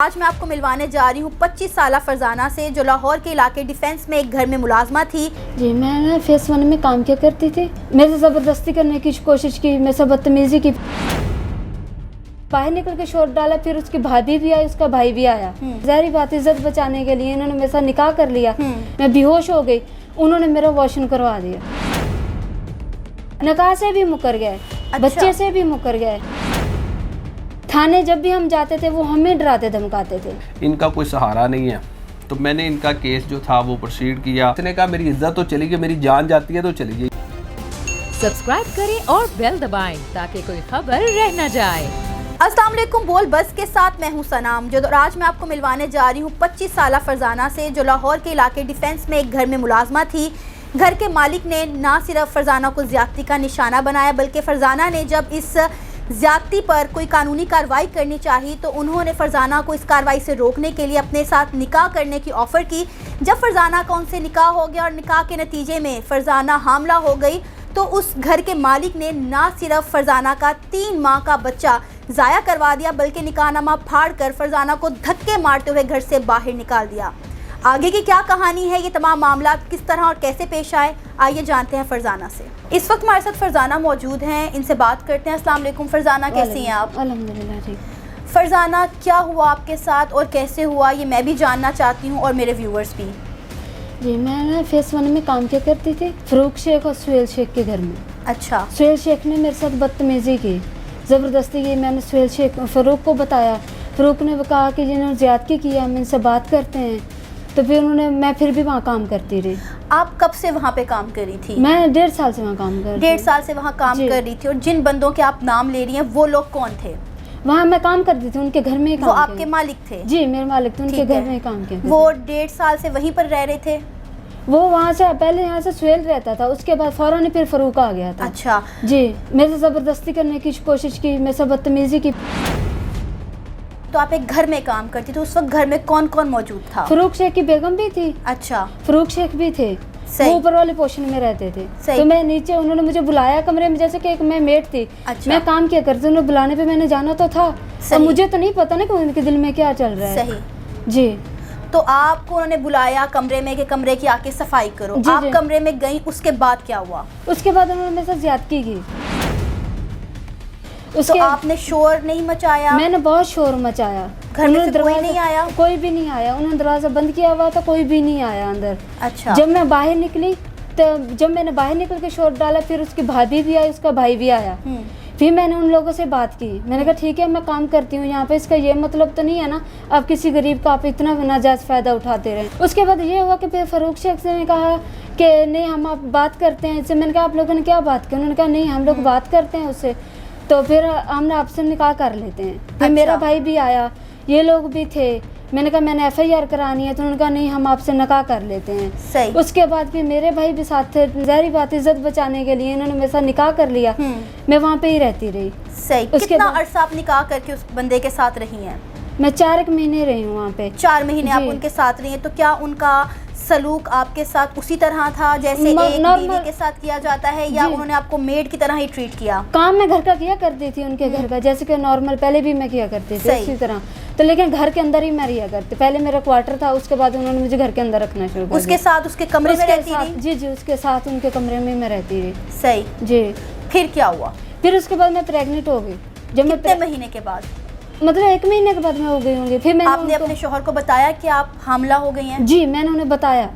आज मैं आपको मिलवाने जा रही हूँ 25 साला फरजाना से, जो लाहौर के इलाके डिफेंस में एक घर में मुलाजमा थी। जी, मैं फेस 1 में काम किया करती थी। मेरे से ज़बरदस्ती करने की कोशिश की, मेरे से बदतमीजी की। बाहर निकल के शोर डाला, फिर उसकी भाभी भी आई, उसका भाई भी आया। ज़ाहिर बात, इज्जत बचाने के लिए इन्होंने मेरे साथ निकाह कर लिया। मैं बेहोश हो गई, उन्होंने मेरा वॉशन करवा दिया। निकाह से भी मुकर गए, बच्चे से भी मुकर गए। थाने जब भी हम जाते थे वो हमें डराते धमकाते थे। इनका कोई सहारा नहीं है, तो मैंने इनका केस जो था वो प्रोसीड किया। इसने कहा मेरी इज्जत तो चली गई, मेरी जान जाती है तो चली गई। सब्सक्राइब करें और बेल दबाएं ताकि कोई खबर रह न जाए। अस्सलाम वालेकुम, बोल बस के साथ मैं हूँ सनाम। जो आज मैं आपको मिलवाने जा रही हूँ 25 साला फरजाना से, जो लाहौर के इलाके डिफेंस में एक घर में मुलाजमा थी। घर के मालिक ने ना सिर्फ फरजाना को ज्यादती का निशाना बनाया, बल्कि फरजाना ने जब इस ज्यादती पर कोई कानूनी कार्रवाई करनी चाहिए तो उन्होंने फरजाना को इस कार्रवाई से रोकने के लिए अपने साथ निकाह करने की ऑफ़र की। जब फरजाना का उनसे निकाह हो गया और निकाह के नतीजे में फरजाना हामला हो गई, तो उस घर के मालिक ने ना सिर्फ फरजाना का 3 माह का बच्चा ज़ाया करवा दिया, बल्कि निकाहनामा फाड़ कर फरजाना को धक्के मारते हुए घर से बाहर निकाल दिया। आगे की क्या कहानी है, ये तमाम मामला किस तरह और कैसे पेश आए, आइए जानते हैं फरजाना से। इस वक्त हमारे साथ फरजाना मौजूद हैं, इनसे बात करते हैं। अस्सलाम वालेकुम फरजाना, कैसी हैं आप? अल्हम्दुलिल्लाह ठीक। फरजाना, क्या हुआ आपके साथ और कैसे हुआ, ये मैं भी जानना चाहती हूँ और मेरे व्यूवर्स भी। जी, मैं फेस 1 में काम किया करती थी, फ़रूक शेख और सुहेल शेख के घर में। अच्छा। सुहेल शेख ने मेरे साथ बदतमीज़ी की, ज़बरदस्ती की। मैंने सुहेल शेख फ़रूक को बताया, फ़रूक ने कहा कि जिन्होंने ज़्यादती की है हम इनसे बात करते हैं, तो फिर मैं फिर भी वहाँ काम करती रही। आप कब से वहाँ पे काम कर रही थी? मैं 1.5 साल से वहाँ काम कर रही थी। 1.5 साल से वहाँ काम कर रही थी। और जिन बंदों के आप नाम ले रही हैं वो लोग कौन थे? वहाँ मैं काम करती थी, उनके घर में ही काम। वो आपके मालिक थे? जी, मेरे मालिक थे, उनके घर में ही काम किया। वो 1.5 साल से वहीं पर रह रहे थे? वो वहाँ से पहले यहाँ से सुहेल रहता था, उसके बाद फौरन ही फिर फ़रूक आ गया था। अच्छा जी, मेरे से ज़बरदस्ती करने की कोशिश की, मेरे से बदतमीज़ी की। तो आप एक घर में काम करती थी, उस वक्त घर में कौन कौन मौजूद था? फ़रूक शेख की बेगम भी थी। अच्छा। फ़रूक शेख भी थे, वो ऊपर वाले पोर्शन में रहते थे। तो मैं नीचे, उन्होंने मुझे बुलाया कमरे में, जैसे कि मैं मेट थी। अच्छा। मैं काम किया करती, उन्होंने बुलाने पे मैंने जाना तो था, और मुझे तो नहीं पता ना कि उनके दिल में क्या चल रहा है। सही। जी। तो आपको उन्होंने बुलाया कमरे में कि कमरे की आके सफाई करो। जी, आप जी। कमरे में गई, उसके बाद क्या हुआ? उसके बाद उन्होंने मेरे साथ ज्यादती की। तो आपने शोर नहीं मचाया? मैंने बहुत शोर मचाया। घर में से कोई नहीं आया? कोई भी नहीं आया। उन्होंने दरवाज़ा बंद किया हुआ था, कोई भी नहीं आया अंदर। अच्छा। जब मैं बाहर निकली, तो जब मैंने बाहर निकल के शोर डाला, फिर उसकी भाभी भी आई, उसका भाई भी आया। फिर मैंने उन लोगों से बात की। मैंने कहा ठीक है, मैं काम करती हूँ यहाँ पे, इसका ये मतलब तो नहीं है ना आप किसी गरीब का आप इतना नाजायज़ फ़ायदा उठाते रहे। उसके बाद ये हुआ कि फिर फ़रूक शेख से ने कहा कि नहीं हम आप बात करते हैं इससे। मैंने कहा आप लोगों ने क्या बात की? उन्होंने कहा नहीं हम लोग बात करते हैं उससे, तो फिर हमने आपसे निकाह कर लेते हैं। फिर अच्छा। मेरा भाई भी आया, ये लोग भी थे। मैंने कहा मैंने FIR करानी है, तो उन्होंने कहा नहीं हम आपसे निकाह कर लेते हैं। सही। उसके बाद फिर मेरे भाई भी साथ थे। ज़ाहिर बात, इज्जत बचाने के लिए इन्होंने मेरे साथ निकाह कर लिया। मैं वहाँ पे ही रहती रही। सही। कितना अरसा आप निकाह करके उस बंदे के साथ रही हैं? मैं 4 महीने रही हूँ वहाँ पे। 4 महीने आप उनके साथ रही हैं। तो क्या उनका सलूक आपके साथ उसी तरह था जैसे एक बीवी के साथ किया जाता है, या उन्होंने आपको मेड की तरह ही ट्रीट किया? काम मैं घर का किया करती थी, उनके घर का, जैसे कि नॉर्मल पहले भी मैं किया करती थी उसी तरह। तो लेकिन घर के अंदर ही मैं रिया करती। पहले मेरा क्वार्टर था, उसके बाद उन्होंने मुझे घर के अंदर रखना शुरू कर दिया। उसके साथ उसके कमरे में रहती रही? जी जी, उसके साथ उनके कमरे में मैं रहती रही। सही जी। फिर क्या हुआ? फिर उसके बाद मैं प्रेग्नेंट हो गई। जब कितने महीने के बाद? मतलब 1 महीने के बाद मैं हो गई होंगी। फिर आपने अपने शोहर को बताया कि आप हामला हो गई हैं? जी, मैंने उन्हें बताया।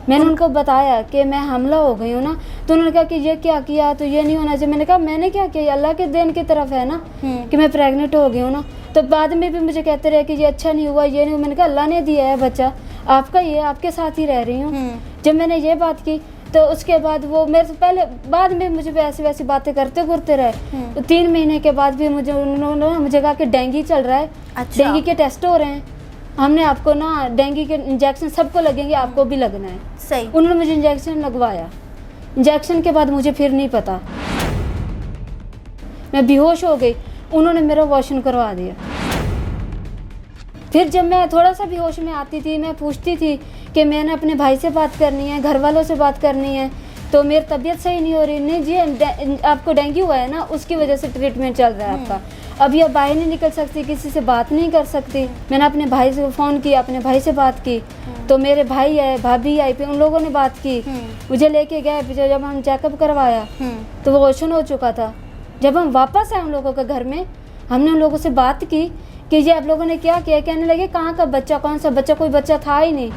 मैंने उनको बताया कि मैं हमला हो गई हूँ ना, तो उन्होंने कहा कि ये क्या किया, तो ये नहीं होना चाहिए। मैंने कहा मैंने क्या किया, अल्लाह के देन की तरफ है ना कि मैं प्रेग्नेंट हो गई हूँ ना। तो बाद में भी मुझे कहते रहे कि ये अच्छा नहीं हुआ, ये नहीं। मैंने कहा अल्लाह ने दिया है बच्चा आपका, ये आपके साथ ही रह रही हूँ। जब मैंने ये बात की, तो उसके बाद वो मेरे से पहले बाद में मुझे ऐसी वैसी बातें करते रहे। तो 3 महीने के बाद भी उन्होंने मुझे कहा कि डेंगू चल रहा है। अच्छा। डेंगू के टेस्ट हो रहे हैं, हमने आपको ना डेंगू के इंजेक्शन सबको लगेंगे, आपको भी लगना है। सही। उन्होंने मुझे इंजेक्शन लगवाया। इंजेक्शन के बाद मुझे फिर नहीं पता, मैं बेहोश हो गई, उन्होंने मेरा वॉशन करवा दिया। फिर जब मैं थोड़ा सा बेहोश में आती थी, मैं पूछती थी कि मैंने अपने भाई से बात करनी है, घर वालों से बात करनी है, तो मेरी तबीयत सही नहीं हो रही। नहीं जी, आपको डेंगू हुआ है ना, उसकी वजह से ट्रीटमेंट चल रहा है आपका, अब ये बाहर नहीं निकल सकती, किसी से बात नहीं कर सकती। मैंने अपने भाई से फ़ोन किया, अपने भाई से बात की, तो मेरे भाई आए, भाभी आई, फिर उन लोगों ने बात की, मुझे लेके गए। फिर जब हम चेकअप करवाया तो वो ऑपरेशन हो चुका था। जब हम वापस आए उन लोगों के घर में, हमने उन लोगों से बात की कि ये आप लोगों ने क्या किया। कहने लगे कहाँ का बच्चा, कौन सा बच्चा, कोई बच्चा था ही नहीं।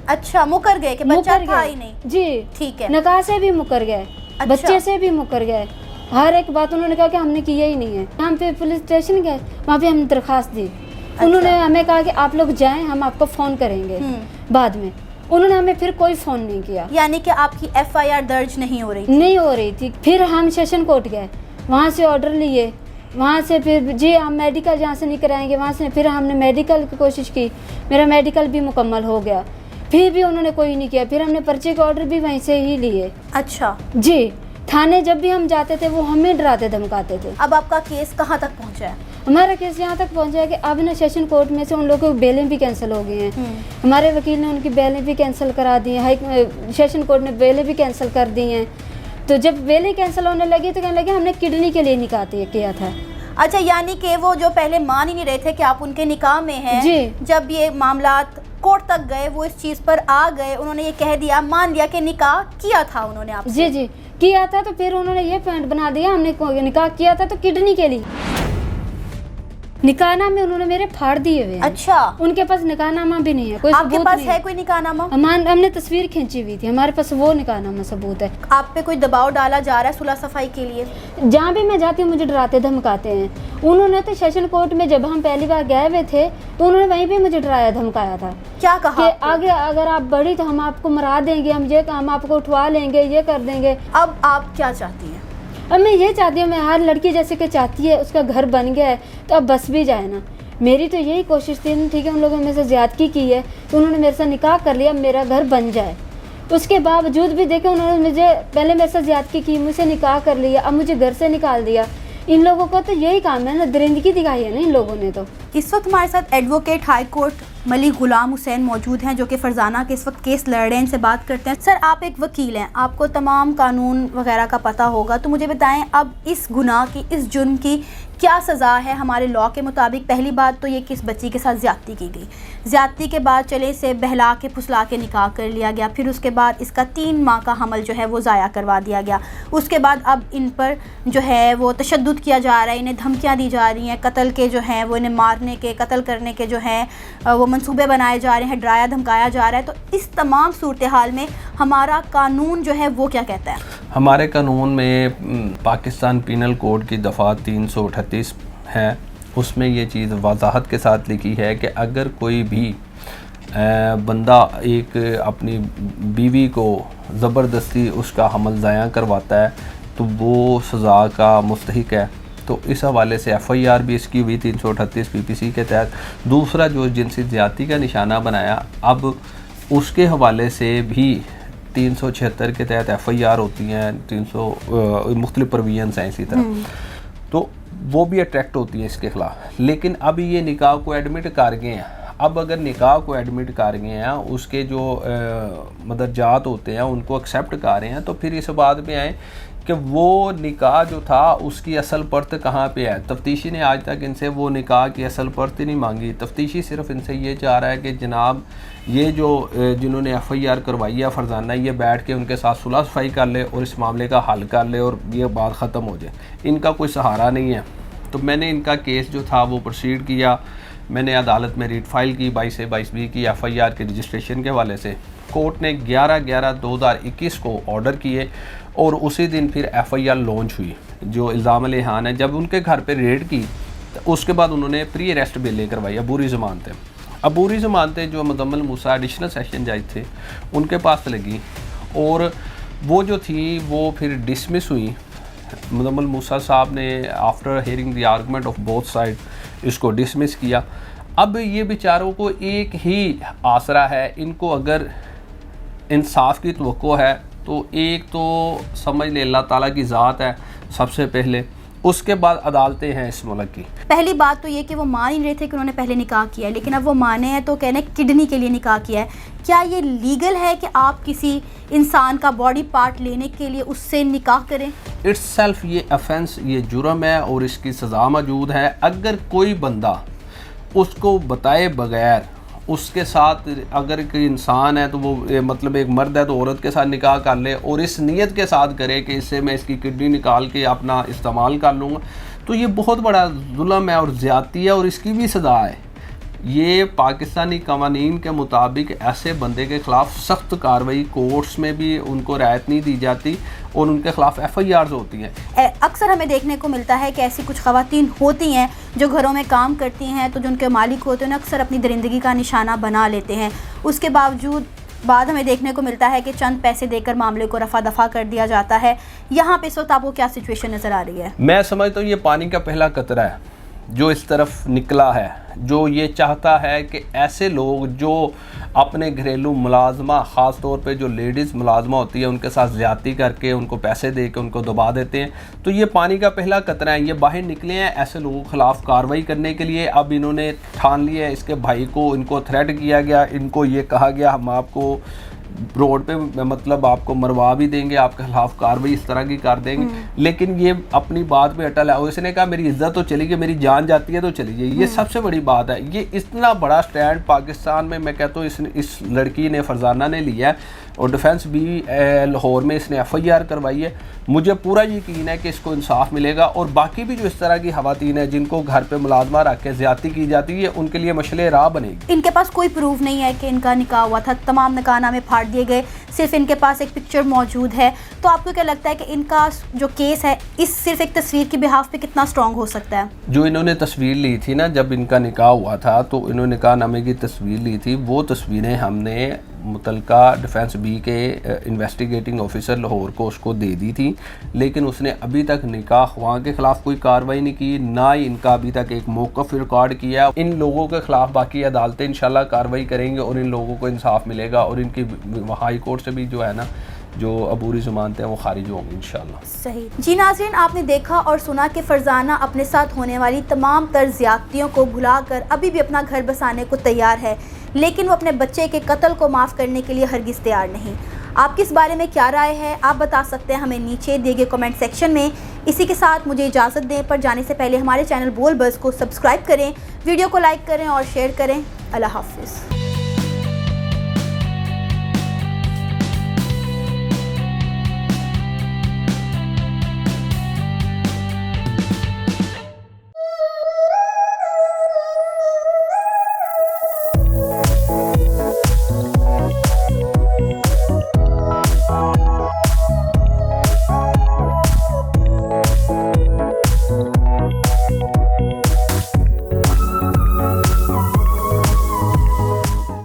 अच्छा, मुकर गए कि बच्चा मुकर था गए। ही नहीं। जी, ठीक है। निकाह से भी मुकर गए, अच्छा। बच्चे से भी मुकर गए, हर एक बात उन्होंने कहा कि हमने किया ही नहीं है। हम फिर पुलिस स्टेशन गए, वहाँ पे हमने दरख्वास्त दी। उन्होंने हमें कहा कि आप लोग जाएं, हम आपको फ़ोन करेंगे बाद में। उन्होंने हमें फिर कोई फ़ोन नहीं किया, यानी कि आपकी FIR दर्ज नहीं हो रही थी। नहीं हो रही थी। फिर हम सेशन कोर्ट गए, वहाँ से ऑर्डर लिए, वहाँ से फिर जी हम मेडिकल जहाँ से नहीं कराएंगे वहाँ से। फिर हमने मेडिकल की कोशिश की, मेरा मेडिकल भी मुकम्मल हो गया, फिर भी उन्होंने कोई नहीं किया। फिर हमने पर्चे के ऑर्डर भी वहीं से ही लिए। अच्छा जी, थाने जब भी हम जाते थे वो हमें डराते धमकाते थे। अब आपका केस कहाँ तक पहुँचा है? हमारा केस यहाँ तक पहुँचा है कि अब ना सेशन कोर्ट में से उन लोगों की बेलें भी कैंसिल हो गई हैं। हमारे वकील ने उनकी बेलें भी कैंसिल करा दी हैं, सेशन कोर्ट ने बेलें भी कैंसिल कर दी हैं। तो जब बेलें कैंसिल होने लगी तो कहने लगे हमने किडनी के लिए निकाह किया था। अच्छा, यानी कि वो जो पहले मान ही नहीं रहे थे कि आप उनके निकाह में हैं, जी। जब ये मामलात कोर्ट तक गए वो इस चीज़ पर आ गए, उन्होंने ये कह दिया, मान लिया कि निकाह किया था उन्होंने आपसे। जी जी किया था, तो फिर उन्होंने ये पॉइंट बना दिया हमने निकाह किया था तो किडनी के लिए। निकाहनामे उन्होंने मेरे फाड़ दिए हुए हैं। अच्छा, उनके पास निकाहनामा भी नहीं है, कोई आपके सबूत पास नहीं है कोई निकाहनामा? हमने तस्वीर खींची हुई थी, हमारे पास वो निकाहनामा सबूत है। आप पे कोई दबाव डाला जा रहा है सुलह सफाई के लिए? जहाँ भी मैं जाती हूँ मुझे डराते धमकाते हैं। उन्होंने तो सेशन कोर्ट में जब हम पहली बार गए हुए थे तो उन्होंने वहीं पे मुझे डराया धमकाया था। क्या कहा कि आपको? आगे अगर आप बढ़ी तो हम आपको मरा देंगे, हम आपको उठवा लेंगे, ये कर देंगे। अब आप क्या चाहती हैं? अब मैं ये चाहती हूँ, मैं हर लड़की जैसे कि चाहती है उसका घर बन गया है तो अब बस भी जाए ना। मेरी तो यही कोशिश थी, ठीक है उन लोगों ने मेरे से ज़्यादती की है तो उन्होंने मेरे से निकाह कर लिया, मेरा घर बन जाए। उसके बावजूद भी देखे उन्होंने मुझे पहले मेरे से ज़्यादती की, मुझसे निकाह कर लिया, अब मुझे घर से निकाल दिया। इन लोगों को तो यही काम है ना, दरिंदगी दिखाई है ना इन लोगों ने। तो इस वक्त हमारे साथ advocate high court Malik Ghulam Hussain मौजूद हैं, जो कि फरजाना के इस वक्त केस लड़ रहे हैं। इनसे बात करते हैं। सर, आप एक वकील हैं, आपको तमाम कानून वगैरह का पता होगा, तो मुझे बताएं अब इस गुनाह की, इस जुर्म की क्या सज़ा है हमारे लॉ के मुताबिक? पहली बात तो ये कि इस बच्ची के साथ ज़्यादती की गई, ज़्यादती के बाद चले इसे बहला के फुसला के निकाह कर लिया गया, फिर उसके बाद इसका 3 माह का हमल जो है वो ज़ाया करवा दिया गया। उसके बाद अब इन पर जो है वो तशद्दुद किया जा रहा है, इन्हें धमकियाँ दी जा रही हैं, कत्ल के जो हैं वो इन्हें मारने के, कत्ल करने के जो हैं वो मंसूबे बनाए जा रहे हैं, डराया धमकाया जा रहा है। तो इस तमाम सूरत हाल में हमारा कानून जो है वो क्या कहता है? हमारे कानून में पाकिस्तान पीनल कोड की दफ़ा 338 है, उसमें ये चीज़ वजाहत के साथ लिखी है कि अगर कोई भी बंदा एक अपनी बीवी को ज़बरदस्ती उसका हमल ज़ाया करवाता है तो वो सज़ा का मुस्तहिक है। तो इस हवाले से FIR भी इसकी हुई 338 PPC के तहत। दूसरा जो जिनसी ज़्यादती का निशाना बनाया, अब उसके हवाले से भी 376 के तहत FIR होती हैं, 300 मुख्तलिफ प्रोविजंस हैं इसी तरह, तो वो भी अट्रैक्ट होती हैं इसके ख़िलाफ़। लेकिन अब ये निकाह को एडमिट कर गए हैं। अब अगर निकाह को एडमिट कर गए हैं, उसके जो मदरजात होते हैं उनको एक्सेप्ट कर रहे हैं, तो फिर इस बात में आए कि वो निकाह जो था उसकी असल परत कहाँ पे है। तफ्तीशी ने आज तक इनसे वो निकाह की असल परत ही नहीं मांगी। तफ्तीशी सिर्फ इनसे ये चाह रहा है कि जनाब ये जो जिन्होंने FIR करवाई है फरजाना, ये बैठ के उनके साथ सुलह सफाई कर ले और इस मामले का हल कर ले और ये बात ख़त्म हो जाए। इनका कोई सहारा नहीं है। तो मैंने इनका केस जो था वो प्रोसीड किया। मैंने अदालत में रीट फाइल की 22 से 22B की FIR के रजिस्ट्रेशन के हवाले से। कोर्ट ने 11/11/2021 को ऑर्डर किए और उसी दिन फिर FIR लॉन्च हुई जो इल्ज़ाम लेहान है। जब उनके घर पे रेड की तो उसके बाद उन्होंने प्री अरेस्ट बेलें करवाई, अबूरी ज़मानतें। अबूरी ज़मानतें जो मुज़म्मिल मूसा एडिशनल सेशन जज थे उनके पास लगी और वो जो थी वो फिर डिसमिस हुई। मुज़म्मिल मूसा साहब ने after hearing the argument of both side इसको डिसमिस किया। अब ये बेचारों को एक ही आसरा है, इनको अगर इंसाफ की तवक्को है तो एक तो समझ ले अल्लाह ताला की ज़ात है सबसे पहले, उसके बाद अदालतें हैं इस मुल्क की। पहली बात तो ये कि वो मान ही रहे थे कि उन्होंने पहले निकाह किया है, लेकिन अब वो माने हैं तो कहने किडनी के लिए निकाह किया है। क्या ये लीगल है कि आप किसी इंसान का बॉडी पार्ट लेने के लिए उससे निकाह करें? इट्स सेल्फ ये ऑफेंस, ये जुर्म है और इसकी सज़ा मौजूद है। अगर कोई बंदा उसको बताए बगैर उसके साथ, अगर कोई इंसान है तो वो मतलब एक मर्द है तो औरत के साथ निकाह कर ले और इस नीयत के साथ करे कि इससे मैं इसकी किडनी निकाल के अपना इस्तेमाल कर लूँगा, तो ये बहुत बड़ा जुल्म है और ज़्यादती है और इसकी भी सज़ा है। ये पाकिस्तानी कवानीन के मुताबिक ऐसे बंदे के ख़िलाफ़ सख्त कार्रवाई, कोर्ट्स में भी उनको रियायत नहीं दी जाती और उनके ख़िलाफ़ FIRs होती हैं। अक्सर हमें देखने को मिलता है कि ऐसी कुछ ख़वातीन होती हैं जो घरों में काम करती हैं, तो जो उनके मालिक होते हैं उन्हें अक्सर अपनी दरिंदगी का निशाना बना लेते हैं। उसके बावजूद बाद हमें देखने को मिलता है कि चंद पैसे देकर मामले को रफा दफा कर दिया जाता है। यहाँ पे इस वक्त आपको क्या सिचुएशन नज़र आ रही है? मैं समझता हूँ ये पानी का पहला कतरा है जो इस तरफ निकला है, जो ये चाहता है कि ऐसे लोग जो अपने घरेलू मुलाजमा, ख़ास तौर पे जो लेडीज़ मुलाजमा होती है उनके साथ ज़्यादती करके उनको पैसे दे के उनको दबा देते हैं, तो ये पानी का पहला कतरा है। ये बाहर निकले हैं ऐसे लोगों के ख़िलाफ़ कार्रवाई करने के लिए। अब इन्होंने ठान लिया है, इसके भाई को इनको थ्रेट किया गया, इनको ये कहा गया हम आपको रोड पे मतलब आपको मरवा भी देंगे, आपके खिलाफ कार्रवाई इस तरह की कर देंगे। लेकिन ये अपनी बात पे अटल है और इसने कहा मेरी इज्जत तो चली गई, मेरी जान जाती है तो चली गई। ये सबसे बड़ी बात है। ये इतना बड़ा स्टैंड पाकिस्तान में, मैं कहता हूँ इस लड़की ने, फरजाना ने लिया है और डिफेंस भी लाहौर में इसने FIR करवाई है। मुझे पूरा यकीन है कि इसको इंसाफ मिलेगा और बाकी भी जो इस तरह की खवातीन है जिनको घर पे मुलाजमा रख के ज़्यादती की जाती है उनके लिए मशले राह बनेगी। इनके पास कोई प्रूफ नहीं है कि इनका निकाह हुआ था, तमाम निकाहनामे फाड़ दिए गए, सिर्फ इनके पास एक पिक्चर मौजूद है। तो आपको क्या लगता है कि इनका जो केस है इस सिर्फ एक तस्वीर की बिहाफ पे कितना स्ट्रॉन्ग हो सकता है? जो इन्होंने तस्वीर ली थी ना, जब इनका निकाह हुआ था तो इन्होंने निकाहनामे की तस्वीर ली थी, वो तस्वीरें हमने मुतलका डिफेंस बी के इन्वेस्टिगेटिंग ऑफिसर लाहौर को उसको दे दी थी, लेकिन उसने अभी तक निकाह ख्वाह के ख़िलाफ़ कोई कार्रवाई नहीं की, ना ही इनका अभी तक एक मौक़िफ़ रिकॉर्ड किया। इन लोगों के ख़िलाफ़ बाकी अदालतें इंशाल्लाह कार्रवाई करेंगे और इन लोगों को इंसाफ मिलेगा और इनकी हाई कोर्ट से भी जो है ना, जो अबूरी ज़मानतें हैं वो खारिज होंगी इंशाल्लाह। सही जी नाज़रीन, आपने देखा और सुना कि फरजाना अपने साथ होने वाली तमाम तर ज़्यादतियों को भुलाकर अभी भी अपना घर बसाने को तैयार है, लेकिन वो अपने बच्चे के कत्ल को माफ़ करने के लिए हरगिज़ तैयार नहीं। आपकी इस बारे में क्या राय है, आप बता सकते हैं हमें नीचे दिए गए कमेंट सेक्शन में। इसी के साथ मुझे इजाज़त दें, पर जाने से पहले हमारे चैनल बोल बज़ को सब्सक्राइब करें, वीडियो को लाइक करें और शेयर करें। अल्लाह हाफ़िज़।